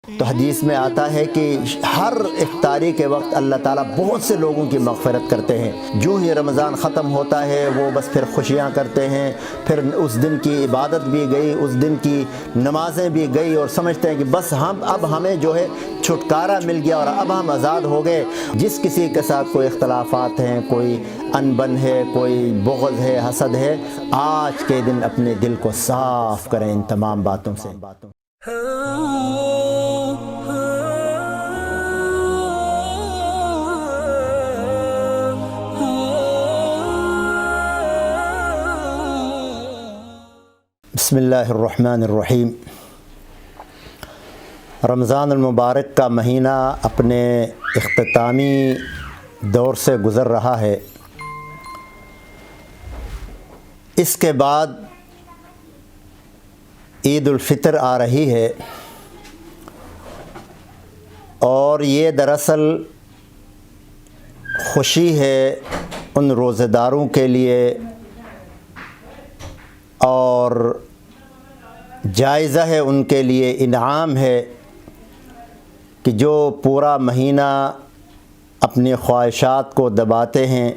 تو حدیث میں آتا ہے کہ ہر افطاری کے وقت اللہ تعالیٰ بہت سے لوگوں کی مغفرت کرتے ہیں۔ جو ہی رمضان ختم ہوتا ہے وہ بس پھر خوشیاں کرتے ہیں، پھر اس دن کی عبادت بھی گئی، اس دن کی نمازیں بھی گئی، اور سمجھتے ہیں کہ بس اب ہمیں جو ہے چھٹکارا مل گیا اور اب ہم آزاد ہو گئے۔ جس کسی کے ساتھ کوئی اختلافات ہیں، کوئی انبن ہے، کوئی بغض ہے، حسد ہے، آج کے دن اپنے دل کو صاف کریں ان تمام باتوں سے۔ بسم اللہ الرحمن الرحیم۔ رمضان المبارک کا مہینہ اپنے اختتامی دور سے گزر رہا ہے۔ اس کے بعد عید الفطر آ رہی ہے، اور یہ دراصل خوشی ہے ان روزہ داروں کے لیے اور جائزہ ہے ان کے لیے، انعام ہے کہ جو پورا مہینہ اپنی خواہشات کو دباتے ہیں،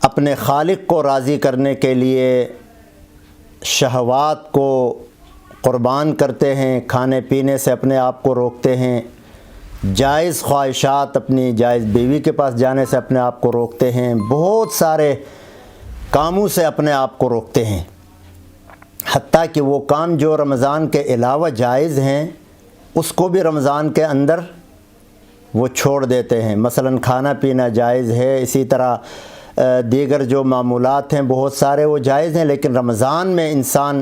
اپنے خالق کو راضی کرنے کے لیے شہوات کو قربان کرتے ہیں، کھانے پینے سے اپنے آپ کو روکتے ہیں، جائز خواہشات اپنی جائز بیوی کے پاس جانے سے اپنے آپ کو روکتے ہیں، بہت سارے کاموں سے اپنے آپ کو روکتے ہیں، حتیٰ کہ وہ کام جو رمضان کے علاوہ جائز ہیں اس کو بھی رمضان کے اندر وہ چھوڑ دیتے ہیں۔ مثلا کھانا پینا جائز ہے، اسی طرح دیگر جو معمولات ہیں بہت سارے وہ جائز ہیں، لیکن رمضان میں انسان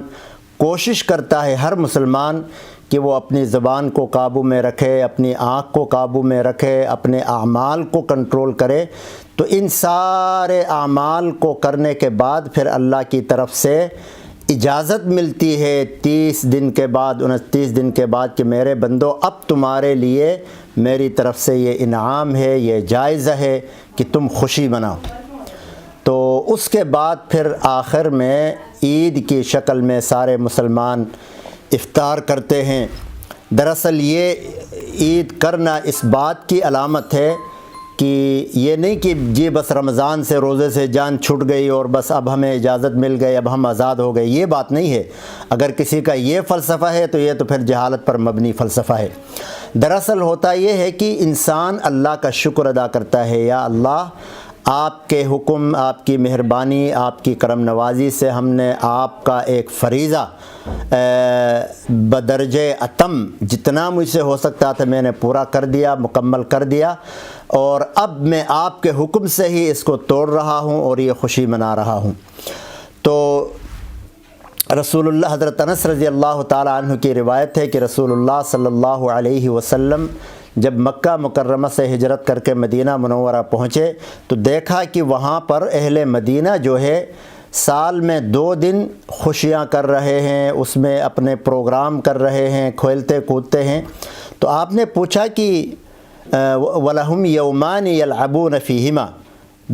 کوشش کرتا ہے، ہر مسلمان، کہ وہ اپنی زبان کو قابو میں رکھے، اپنی آنکھ کو قابو میں رکھے، اپنے اعمال کو کنٹرول کرے۔ تو ان سارے اعمال کو کرنے کے بعد پھر اللہ کی طرف سے اجازت ملتی ہے 30 دن کے بعد، 29 دن کے بعد، کہ میرے بندو اب تمہارے لیے میری طرف سے یہ انعام ہے، یہ جائزہ ہے کہ تم خوشی مناؤ۔ تو اس کے بعد پھر آخر میں عید کی شکل میں سارے مسلمان افطار کرتے ہیں۔ دراصل یہ عید کرنا اس بات کی علامت ہے کہ یہ نہیں کہ جی بس رمضان سے روزے سے جان چھوٹ گئی اور بس اب ہمیں اجازت مل گئی، اب ہم آزاد ہو گئے، یہ بات نہیں ہے۔ اگر کسی کا یہ فلسفہ ہے تو یہ تو پھر جہالت پر مبنی فلسفہ ہے۔ دراصل ہوتا یہ ہے کہ انسان اللہ کا شکر ادا کرتا ہے، یا اللہ آپ کے حکم، آپ کی مہربانی، آپ کی کرم نوازی سے ہم نے آپ کا ایک فریضہ بدرجہ اتم جتنا مجھ سے ہو سکتا تھا میں نے پورا کر دیا، مکمل کر دیا، اور اب میں آپ کے حکم سے ہی اس کو توڑ رہا ہوں اور یہ خوشی منا رہا ہوں۔ تو رسول اللہ حضرت انس رضی اللہ تعالیٰ عنہ کی روایت ہے کہ رسول اللہ صلی اللہ علیہ وسلم جب مکہ مکرمہ سے ہجرت کر کے مدینہ منورہ پہنچے تو دیکھا کہ وہاں پر اہل مدینہ جو ہے سال میں 2 دن خوشیاں کر رہے ہیں، اس میں اپنے پروگرام کر رہے ہیں، کھیلتے کودتے ہیں۔ تو آپ نے پوچھا کہ وَلَهُمْ يَوْمَانِ يَلْعَبُونَ فِيهِمَا،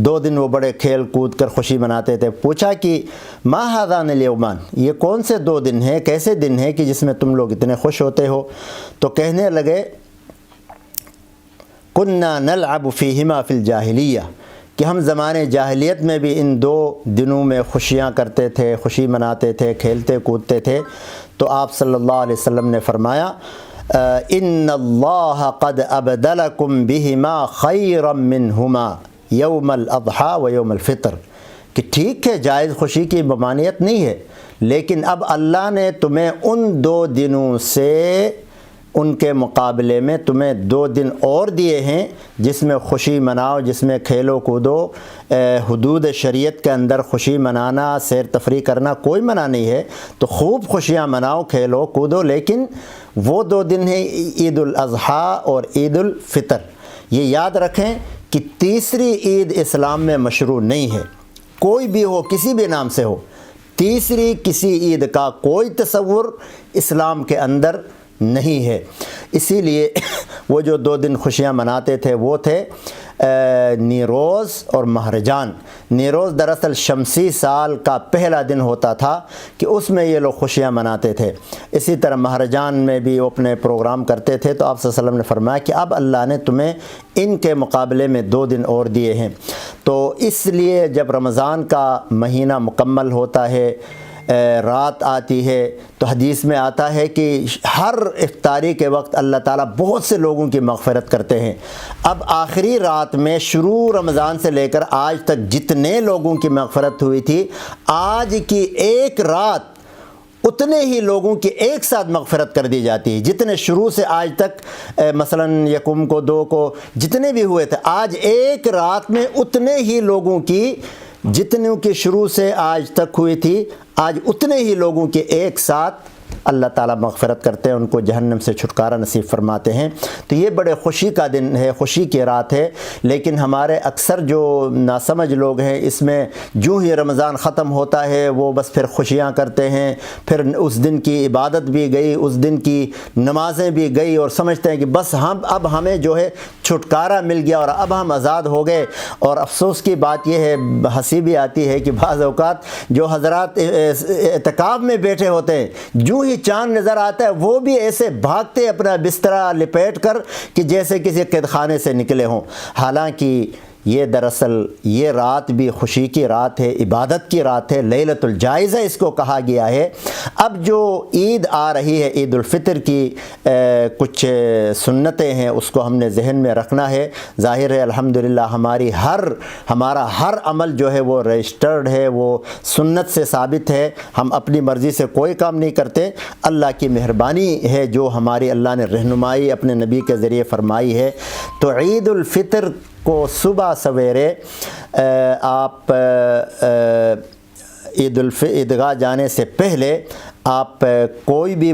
2 دن وہ بڑے کھیل کود کر خوشی مناتے تھے۔ پوچھا کہ مَا هَذَانِ الْيَوْمَانِ، یہ کون سے 2 دن ہیں، کیسے دن ہیں کہ جس میں تم لوگ اتنے خوش ہوتے ہو؟ تو کہنے لگے كُنَّا نَلْعَبُ فِيهِمَا فِي الْجَاهِلِيَّةِ، کہ ہم زمانے جاہلیت میں بھی ان 2 دنوں میں خوشیاں کرتے تھے، خوشی مناتے تھے، کھیلتے کودتے تھے۔ تو آپ صلی اللہ علیہ وسلم نے فرمایا ان اللہ قد ابدلکم بہما خیرا منہما یوم الاضحیٰ و یوم الفطر، کہ ٹھیک ہے جائز خوشی کی ممانعت نہیں ہے، لیکن اب اللہ نے تمہیں ان 2 دنوں سے ان کے مقابلے میں تمہیں 2 دن اور دیے ہیں جس میں خوشی مناؤ، جس میں کھیلو کودو، حدود شریعت کے اندر خوشی منانا، سیر تفریح کرنا کوئی منع نہیں ہے، تو خوب خوشیاں مناؤ، کھیلو کودو، لیکن وہ 2 دن ہیں عید الاضحیٰ اور عید الفطر۔ یہ یاد رکھیں کہ تیسری عید اسلام میں مشروع نہیں ہے، کوئی بھی ہو، کسی بھی نام سے ہو، تیسری کسی عید کا کوئی تصور اسلام کے اندر نہیں ہے۔ اسی لیے وہ جو 2 دن خوشیاں مناتے تھے وہ تھے نیروز اور مہرجان۔ نیروز دراصل شمسی سال کا پہلا دن ہوتا تھا کہ اس میں یہ لوگ خوشیاں مناتے تھے۔ اسی طرح مہرجان میں بھی وہ اپنے پروگرام کرتے تھے، تو آپ صلی اللہ علیہ وسلم نے فرمایا کہ اب اللہ نے تمہیں ان کے مقابلے میں 2 دن اور دیے ہیں۔ تو اس لیے جب رمضان کا مہینہ مکمل ہوتا ہے، رات آتی ہے، تو حدیث میں آتا ہے کہ ہر افطاری کے وقت اللہ تعالیٰ بہت سے لوگوں کی مغفرت کرتے ہیں۔ اب آخری رات میں شروع رمضان سے لے کر آج تک جتنے لوگوں کی مغفرت ہوئی تھی، آج کی ایک رات اتنے ہی لوگوں کی ایک ساتھ مغفرت کر دی جاتی ہے، جتنے شروع سے آج تک مثلا یکم کو 2 کو جتنے بھی ہوئے تھے، آج ایک رات میں اتنے ہی لوگوں کی، جتنوں کی شروع سے آج تک ہوئی تھی، آج اتنے ہی لوگوں کے ایک ساتھ اللہ تعالیٰ مغفرت کرتے ہیں، ان کو جہنم سے چھٹکارا نصیب فرماتے ہیں۔ تو یہ بڑے خوشی کا دن ہے، خوشی کی رات ہے، لیکن ہمارے اکثر جو ناسمجھ لوگ ہیں، اس میں جو ہی رمضان ختم ہوتا ہے وہ بس پھر خوشیاں کرتے ہیں، پھر اس دن کی عبادت بھی گئی، اس دن کی نمازیں بھی گئی، اور سمجھتے ہیں کہ بس اب ہمیں جو ہے چھٹکارا مل گیا اور اب ہم آزاد ہو گئے۔ اور افسوس کی بات یہ ہے، ہنسی بھی آتی ہے کہ بعض اوقات جو حضرات اعتکاف میں بیٹھے ہوتے ہیں، جو ہی چاند نظر آتا ہے وہ بھی ایسے بھاگتے اپنا بسترا لپیٹ کر کہ جیسے کسی قید خانے سے نکلے ہوں، حالانکہ یہ دراصل یہ رات بھی خوشی کی رات ہے، عبادت کی رات ہے، لیلۃ الجائزہ اس کو کہا گیا ہے۔ اب جو عید آ رہی ہے، عید الفطر کی کچھ سنتیں ہیں، اس کو ہم نے ذہن میں رکھنا ہے۔ ظاہر ہے الحمدللہ ہمارا ہر عمل جو ہے وہ رجسٹرڈ ہے، وہ سنت سے ثابت ہے، ہم اپنی مرضی سے کوئی کام نہیں کرتے، اللہ کی مہربانی ہے جو ہماری اللہ نے رہنمائی اپنے نبی کے ذریعے فرمائی ہے۔ تو عید الفطر کو صبح سویرے آپ عیدگاہ جانے سے پہلے آپ کوئی بھی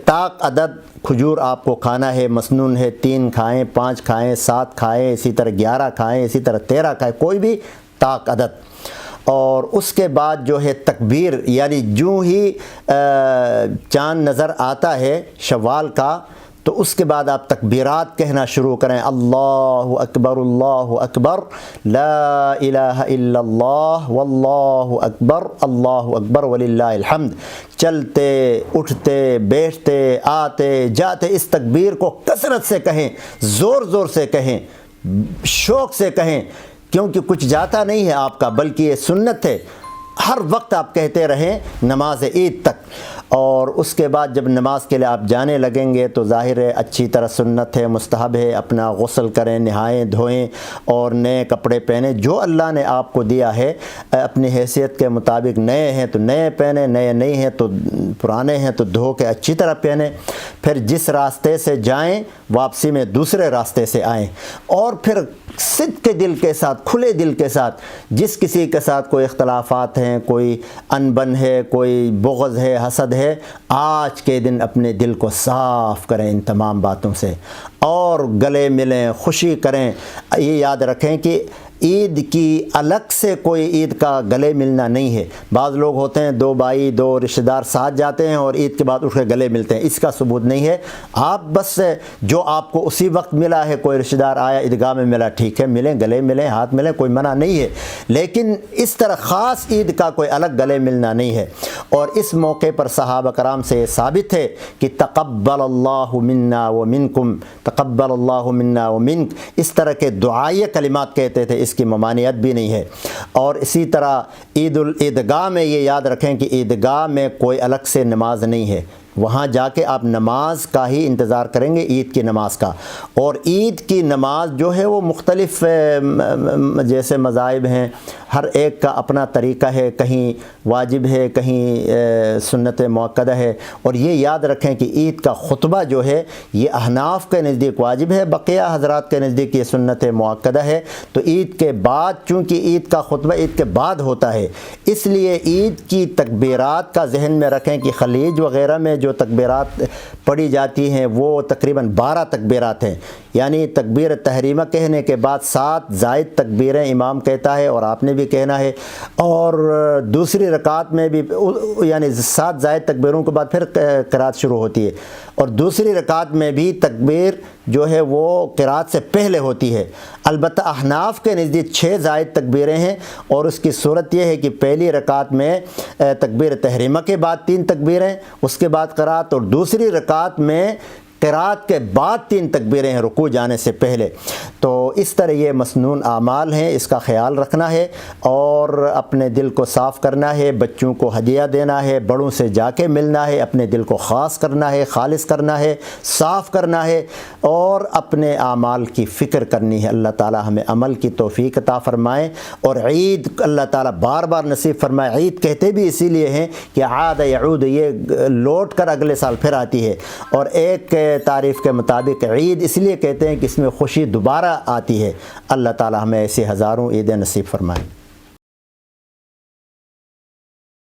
طاق عدد کھجور آپ کو کھانا ہے، مسنون ہے، 3 کھائیں، 5 کھائیں، 7 کھائیں، اسی طرح 11 کھائیں، اسی طرح 13 کھائیں، کوئی بھی طاق عدد۔ اور اس کے بعد جو ہے تکبیر، یعنی جو ہی چاند نظر آتا ہے شوال کا، تو اس کے بعد آپ تکبیرات کہنا شروع کریں، اللہ اکبر لا الہ الا اللہ واللہ اکبر وللہ الحمد۔ چلتے اٹھتے بیٹھتے آتے جاتے اس تکبیر کو کثرت سے کہیں، زور زور سے کہیں، شوق سے کہیں، کیونکہ کچھ جاتا نہیں ہے آپ کا، بلکہ یہ سنت ہے، ہر وقت آپ کہتے رہیں نماز عید تک۔ اور اس کے بعد جب نماز کے لیے آپ جانے لگیں گے تو ظاہر ہے اچھی طرح سنت ہے، مستحب ہے، اپنا غسل کریں، نہائیں دھوئیں اور نئے کپڑے پہنیں، جو اللہ نے آپ کو دیا ہے اپنی حیثیت کے مطابق، نئے ہیں تو نئے پہنیں، نئے نہیں ہیں تو پرانے ہیں تو دھو کے اچھی طرح پہنیں۔ پھر جس راستے سے جائیں واپسی میں دوسرے راستے سے آئیں، اور پھر صدق کے دل کے ساتھ، کھلے دل کے ساتھ، جس کسی کے ساتھ کوئی اختلافات ہیں، کوئی انبن ہے، کوئی بغض ہے، حسد ہے، آج کے دن اپنے دل کو صاف کریں ان تمام باتوں سے، اور گلے ملیں، خوشی کریں۔ یہ یاد رکھیں کہ عید کی الگ سے کوئی عید کا گلے ملنا نہیں ہے۔ بعض لوگ ہوتے ہیں 2 بھائی 2 رشتہ دار ساتھ جاتے ہیں اور عید کے بعد اٹھ کے گلے ملتے ہیں، اس کا ثبوت نہیں ہے۔ آپ بس جو آپ کو اسی وقت ملا ہے، کوئی رشتہ دار آیا عیدگاہ میں ملا، ٹھیک ہے، ملیں، گلے ملیں، ہاتھ ملیں، کوئی منع نہیں ہے، لیکن اس طرح خاص عید کا کوئی الگ گلے ملنا نہیں ہے۔ اور اس موقع پر صحابہ کرام سے یہ ثابت ہے کہ تقبل اللہ منا ومنکم، تقبل اللہ منا ومنک، اس طرح کے دعائیہ کلمات کہتے تھے، اس کی ممانعت بھی نہیں ہے۔ اور اسی طرح عیدگاہ میں یہ یاد رکھیں کہ عیدگاہ میں کوئی الگ سے نماز نہیں ہے، وہاں جا کے آپ نماز کا ہی انتظار کریں گے، عید کی نماز کا۔ اور عید کی نماز جو ہے وہ مختلف جیسے مذاہب ہیں، ہر ایک کا اپنا طریقہ ہے، کہیں واجب ہے، کہیں سنت مؤکدہ ہے۔ اور یہ یاد رکھیں کہ عید کا خطبہ جو ہے یہ احناف کے نزدیک واجب ہے، بقیہ حضرات کے نزدیک یہ سنت مؤکدہ ہے۔ تو عید کے بعد، چونکہ عید کا خطبہ عید کے بعد ہوتا ہے، اس لیے عید کی تکبیرات کا ذہن میں رکھیں کہ خلیج وغیرہ میں جو تکبیرات پڑھی جاتی ہیں وہ تقریباً 12 تکبیرات ہیں۔ یعنی تکبیر تحریمہ کہنے کے بعد 7 زائد تکبیریں امام کہتا ہے اور آپ نے بھی کہنا ہے، اور دوسری رکعت میں بھی یعنی 7 زائد تکبیروں کے بعد پھر قرات شروع ہوتی ہے، اور دوسری رکعت میں بھی تکبیر جو ہے وہ قرات سے پہلے ہوتی ہے۔ البتہ احناف کے نزدیک 6 زائد تکبیریں ہیں، اور اس کی صورت یہ ہے کہ پہلی رکعت میں تکبیر تحریمہ کے بعد 3 تکبیریں، اس کے بعد قرات، اور دوسری رکعت میں قرات کے بعد 3 تکبیریں ہیں رکوع جانے سے پہلے۔ تو اس طرح یہ مسنون اعمال ہیں، اس کا خیال رکھنا ہے اور اپنے دل کو صاف کرنا ہے، بچوں کو ہدیہ دینا ہے، بڑوں سے جا کے ملنا ہے، اپنے دل کو خاص کرنا ہے، خالص کرنا ہے، صاف کرنا ہے، اور اپنے اعمال کی فکر کرنی ہے۔ اللہ تعالی ہمیں عمل کی توفیق عطا فرمائے، اور عید اللہ تعالی بار بار نصیب فرمائے۔ عید کہتے بھی اسی لیے ہیں کہ عاد یعود، یہ لوٹ کر اگلے سال پھر آتی ہے، اور ایک تعریف کے مطابق عید اس لیے کہتے ہیں کہ اس میں خوشی دوبارہ آتی ہے۔ اللہ تعالی ہمیں ایسے ہزاروں عیدیں نصیب فرمائے۔